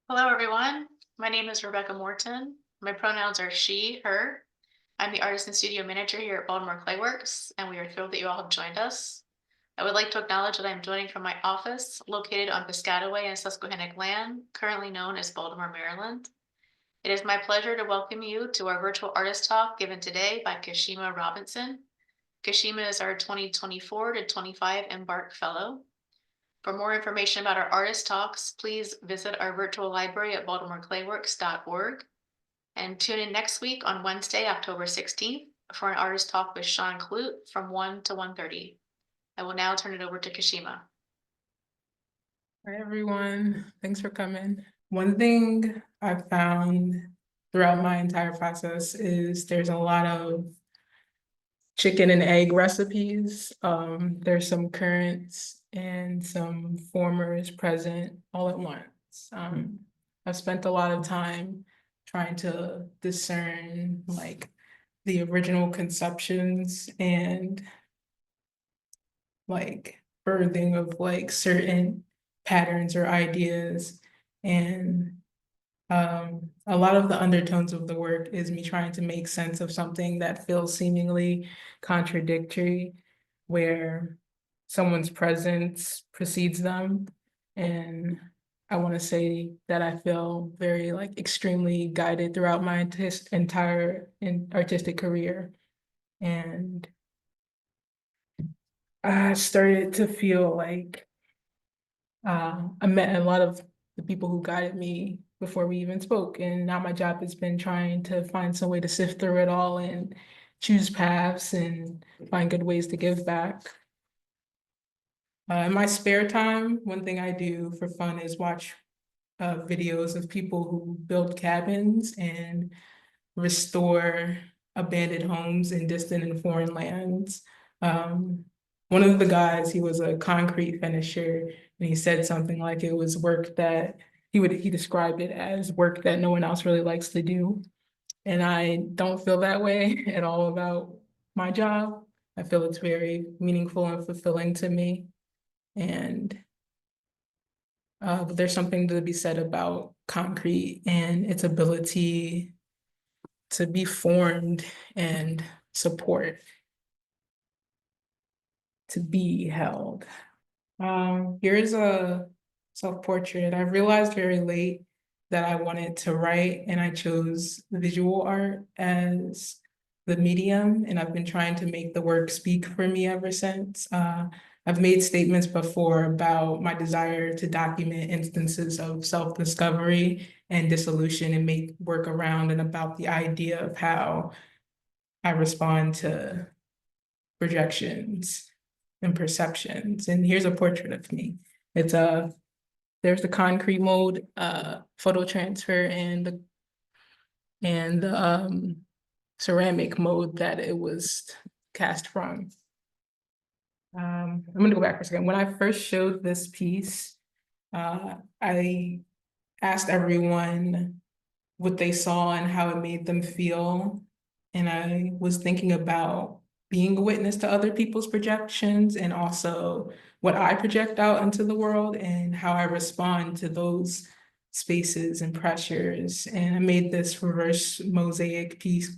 Hello, everyone. My name is Rebecca Morton. My pronouns are she, her. I'm the artist and studio manager here at Baltimore Clayworks, and we are thrilled that you all have joined us. I would like to acknowledge that I'm joining from my office located on Piscataway and Susquehannock land, currently known as Baltimore, Maryland. It is my pleasure to welcome you to our virtual artist talk given today by Kashima Robinson. Kashima is our 2024 to 25 Embark Fellow. For more information about our artist talks, please visit our virtual library at baltimoreclayworks.org and tune in next week on Wednesday, October 16th for an artist talk with Sean Clute from 1 to 1:30. I will now turn it over to Kashima. Hi, everyone. Thanks for coming. One thing I've found throughout my entire process is there's a lot of chicken and egg recipes. There's some currents and some formers present all at once. I've spent a lot of time trying to discern like the original conceptions and like birthing of like certain patterns or ideas. And a lot of the undertones of the work is me trying to make sense of something that feels seemingly contradictory, where someone's presence precedes them. And I want to say that I feel very like extremely guided throughout my entire artistic career. And I started to feel like I met a lot of the people who guided me before we even spoke. And now my job has been trying to find some way to sift through it all and choose paths and find good ways to give back. In my spare time, one thing I do for fun is watch videos of people who build cabins and restore abandoned homes in distant and foreign lands. One of the guys, he was a concrete finisher, and he said something like it was work that he described it as work that no one else really likes to do. And I don't feel that way at all about my job. I feel it's very meaningful and fulfilling to me. And but there's something to be said about concrete and its ability to be formed and support, to be held. Here's a self-portrait. I realized very late that I wanted to write, and I chose visual art as the medium, and I've been trying to make the work speak for me ever since. I've made statements before about my desire to document instances of self-discovery and dissolution and make work around and about the idea of how I respond to projections and perceptions. And here's a portrait of me. It's there's the concrete mode, photo transfer, and the ceramic mode that it was cast from. I'm gonna go back for a second. When I first showed this piece, I asked everyone what they saw and how it made them feel. And I was thinking about being a witness to other people's projections and also what I project out into the world and how I respond to those spaces and pressures. And I made this reverse mosaic piece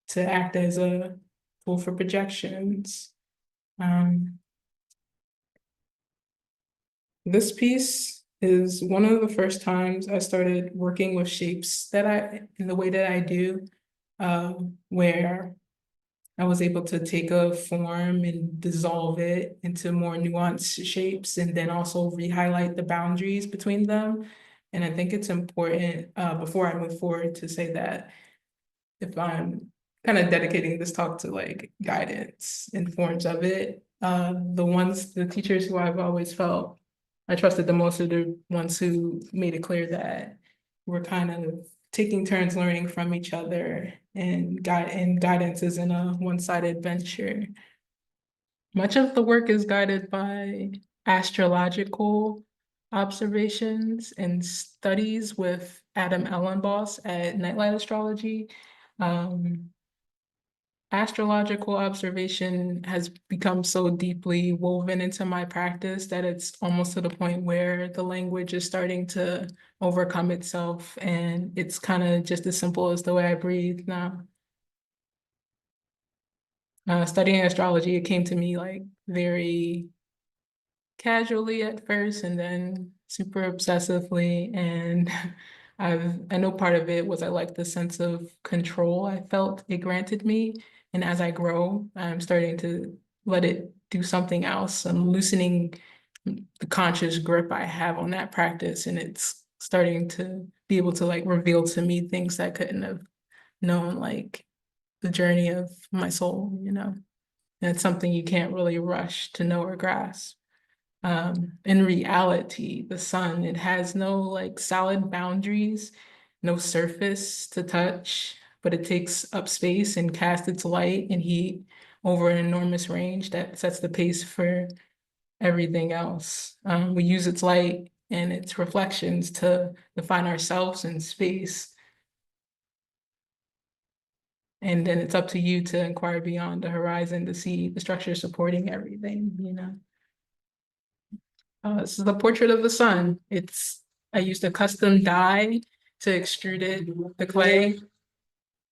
to act as a tool for projections. This piece is one of the first times I started working with shapes in the way that I do, where I was able to take a form and dissolve it into more nuanced shapes and then also re-highlight the boundaries between them. And I think it's important, before I move forward, to say that if I'm kind of dedicating this talk to like guidance and forms of it, the teachers who I've always felt I trusted the most are the ones who made it clear that we're kind of taking turns learning from each other, and guidance isn't a one-sided venture. Much of the work is guided by astrological observations and studies with Adam Ellenboss at Nightlight Astrology. Astrological observation has become so deeply woven into my practice that it's almost to the point where the language is starting to overcome itself. And it's kind of just as simple as the way I breathe now. Studying astrology, it came to me like very casually at first and then super obsessively. And I know part of it was I like the sense of control I felt it granted me. And as I grow, I'm starting to let it do something else. I'm loosening the conscious grip I have on that practice, and it's starting to be able to like reveal to me things I couldn't have known, like the journey of my soul, you know. And it's something you can't really rush to know or grasp. In reality, the sun, it has no like solid boundaries, no surface to touch, but it takes up space and casts its light and heat over an enormous range that sets the pace for everything else. We use its light and its reflections to define ourselves in space. And then it's up to you to inquire beyond the horizon to see the structure supporting everything, you know. This is a portrait of the sun. I used a custom die to extrude the clay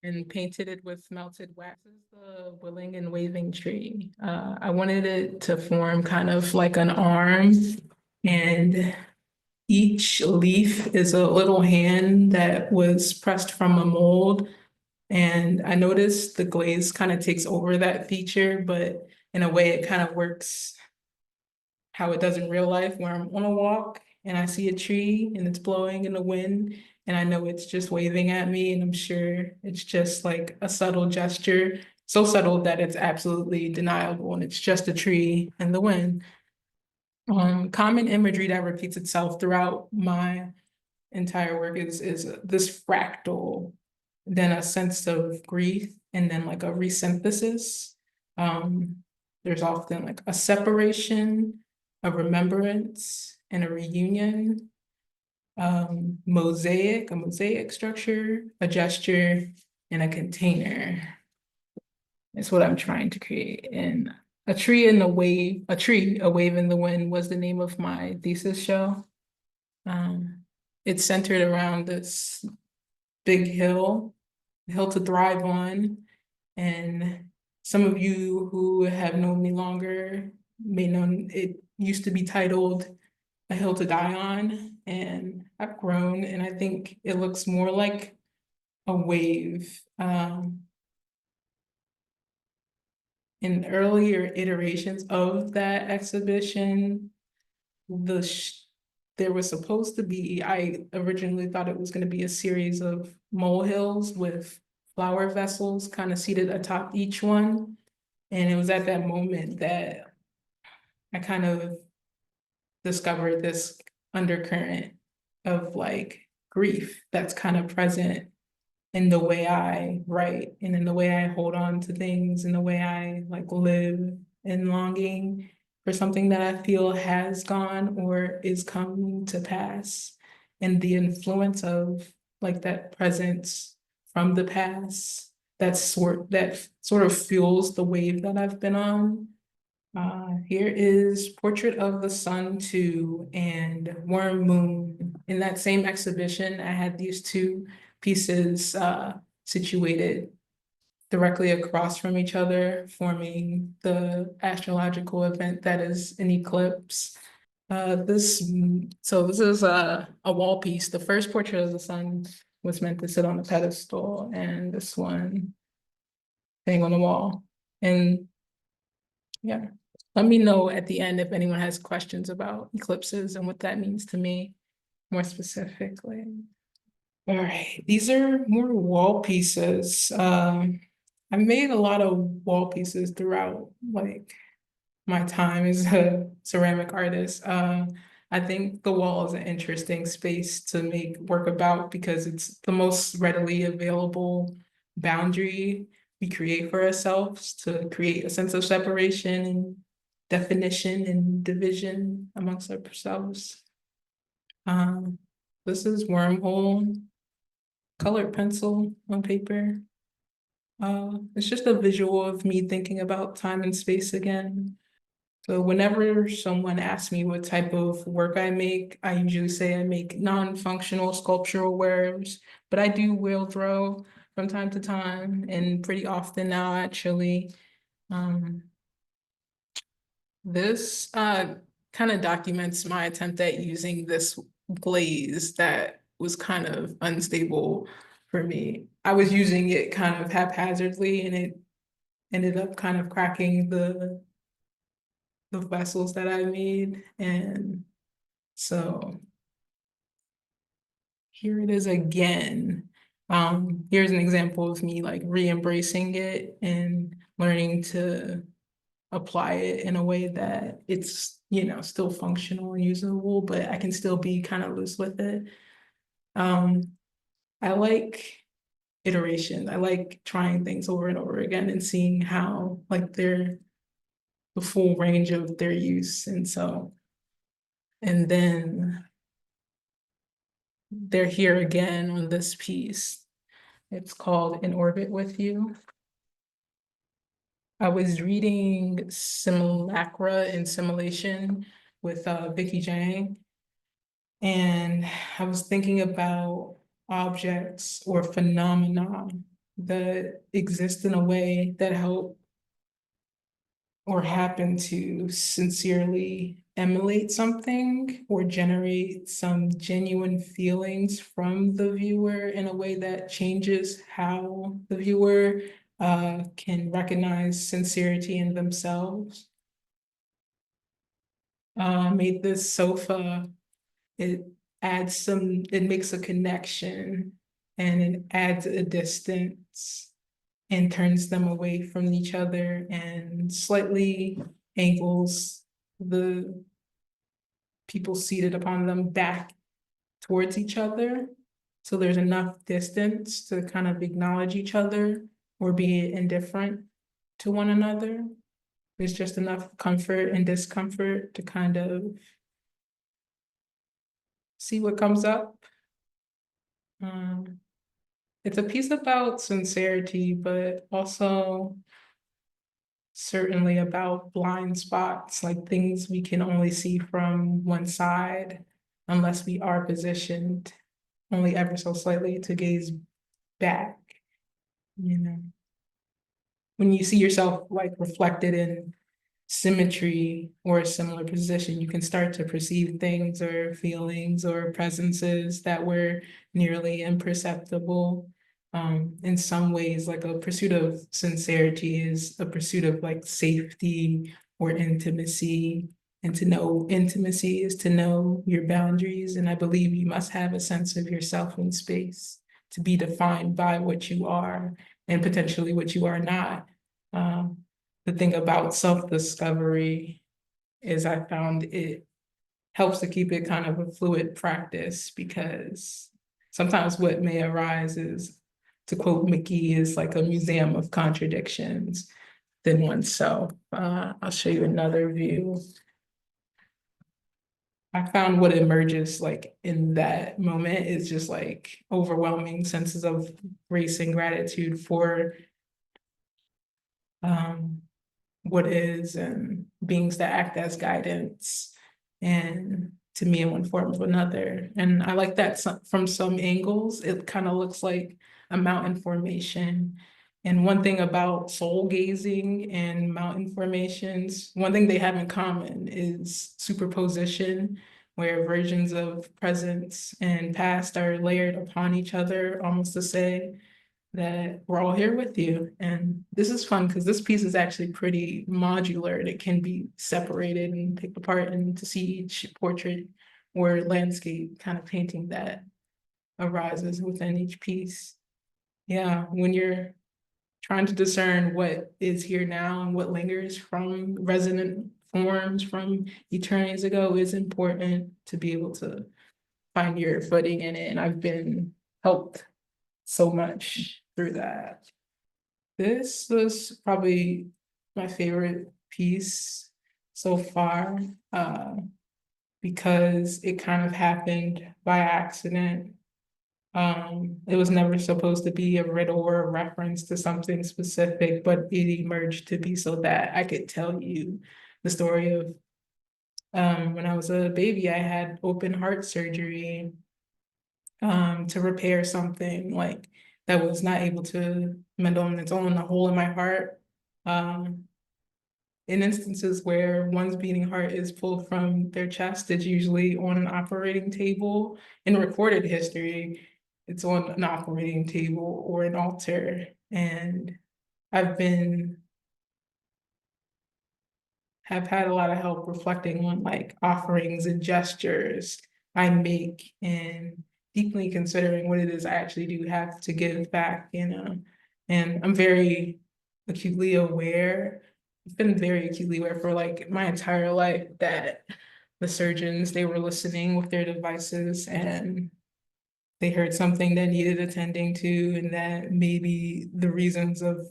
and painted it with melted wax. This is the willing and waving tree. I wanted it to form kind of like an arm, and each leaf is a little hand that was pressed from a mold. And I noticed the glaze kind of takes over that feature, but in a way it kind of works how it does in real life, where I'm on a walk and I see a tree and it's blowing in the wind and I know it's just waving at me, and I'm sure it's just like a subtle gesture, so subtle that it's absolutely deniable, and it's just a tree and the wind. Common imagery that repeats itself throughout my entire work is this fractal, then a sense of grief, and then like a resynthesis. Um, there's often like a separation, a remembrance, and a reunion. A mosaic structure, a gesture, and a container. Is what I'm trying to create. And a wave in the wind was the name of my thesis show. Um, it's centered around this big hill to thrive on. And some of you who have known me longer may know it used to be titled A Hill to Die On. And I've grown, and I think it looks more like a wave. In earlier iterations of that exhibition, the there was supposed to be, I originally thought it was going to be a series of molehills with flower vessels kind of seated atop each one. And it was at that moment that I kind of discovered this undercurrent of like grief that's kind of present in the way I write and in the way I hold on to things and the way I like live in longing for something that I feel has gone or is coming to pass. And the influence of like that presence from the past that sort of fuels the wave that I've been on. Here is Portrait of the Sun 2 and Worm Moon. In that same exhibition, I had these two pieces situated directly across from each other, forming the astrological event that is an eclipse. This is a wall piece. The first Portrait of the Sun was meant to sit on a pedestal, and this one staying on the wall. And yeah. Let me know at the end if anyone has questions about eclipses and what that means to me more specifically. All right, these are more wall pieces. I've made a lot of wall pieces throughout like my time as a ceramic artist. I think the wall is an interesting space to make work about because it's the most readily available boundary we create for ourselves to create a sense of separation and definition and division amongst ourselves. Um, this is Wormhole, colored pencil on paper. It's just a visual of me thinking about time and space again. So whenever someone asks me what type of work I make, I usually say I make non-functional sculptural wares, but I do wheel throw from time to time and pretty often now actually. Um, this kind of documents my attempt at using this glaze that was kind of unstable for me. I was using it kind of haphazardly and it ended up kind of cracking the vessels that I made. And so here it is again. Here's an example of me like re-embracing it and learning to apply it in a way that it's, still functional and usable, but I can still be kind of loose with it. Um, I like iteration. I like trying things over and over again and seeing how like they're the full range of their use. And then they're here again on this piece. It's called In Orbit with You. I was reading Simulacra and Simulation with Vicky Zhang, and I was thinking about objects or phenomena that exist in a way that help or happen to sincerely emulate something or generate some genuine feelings from the viewer in a way that changes how the viewer can recognize sincerity in themselves. Made this sofa, it it makes a connection and it adds a distance and turns them away from each other and slightly angles the people seated upon them back towards each other. So there's enough distance to kind of acknowledge each other or be indifferent to one another. There's just enough comfort and discomfort to kind of see what comes up. Um, it's a piece about sincerity, but also certainly about blind spots, like things we can only see from one side unless we are positioned only ever so slightly to gaze back, you know. When you see yourself like reflected in symmetry or a similar position, you can start to perceive things or feelings or presences that were nearly imperceptible. In some ways, like a pursuit of sincerity is a pursuit of like safety or intimacy. And to know intimacy is to know your boundaries. And I believe you must have a sense of yourself in space to be defined by what you are and potentially what you are not. Um, the thing about self-discovery is I found it helps to keep it kind of a fluid practice because sometimes what may arise is, to quote McGee, is like a museum of contradictions than oneself. I'll show you another view. I found what emerges like in that moment is just like overwhelming senses of grace and gratitude for um, what is and beings that act as guidance and to me in one form or another. And I like that from some angles, it kind of looks like a mountain formation. And one thing about soul gazing and mountain formations, one thing they have in common is superposition, where versions of presence and past are layered upon each other, almost to say, that we're all here with you. And this is fun because this piece is actually pretty modular and it can be separated and picked apart and to see each portrait or landscape kind of painting that arises within each piece. Yeah, when you're trying to discern what is here now and what lingers from resonant forms from eternities ago is important to be able to find your footing in it. And I've been helped so much through that. This was probably my favorite piece so far, because it kind of happened by accident. It was never supposed to be a riddle or a reference to something specific, but it emerged to be so that I could tell you the story of when I was a baby, I had open heart surgery to repair something like that was not able to mend on its own, a hole in my heart. Um, in instances where one's beating heart is pulled from their chest, it's usually on an operating table. In recorded history, it's on an operating table or an altar. And I've been have had a lot of help reflecting on like offerings and gestures I make and deeply considering what it is I actually do have to give back, you know. And I'm very acutely aware, I've been very acutely aware for like my entire life that the surgeons, they were listening with their devices and they heard something that needed attending to, and that maybe the reasons of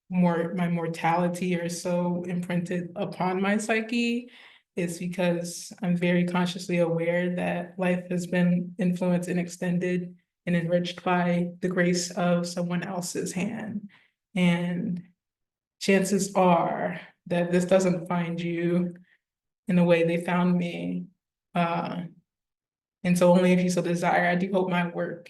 my mortality are so imprinted upon my psyche is because I'm very consciously aware that life has been influenced and extended and enriched by the grace of someone else's hand. And chances are that this doesn't find you in the way they found me. Uh, and so only if you so desire, I do hope my work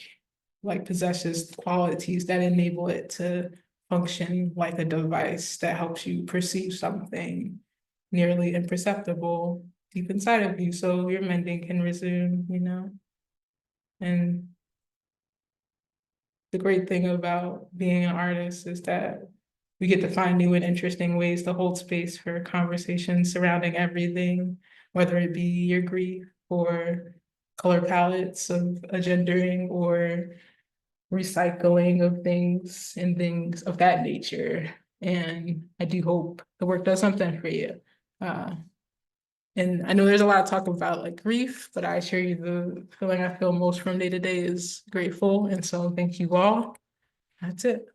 like possesses qualities that enable it to function like a device that helps you perceive something nearly imperceptible deep inside of you so your mending can resume, you know? And the great thing about being an artist is that we get to find new and interesting ways to hold space for conversations surrounding everything, whether it be your grief or color palettes of a gendering or recycling of things and things of that nature. And I do hope the work does something for you. Uh, and I know there's a lot of talk about like grief, but I assure you the feeling I feel most from day to day is grateful. And so thank you all. That's it.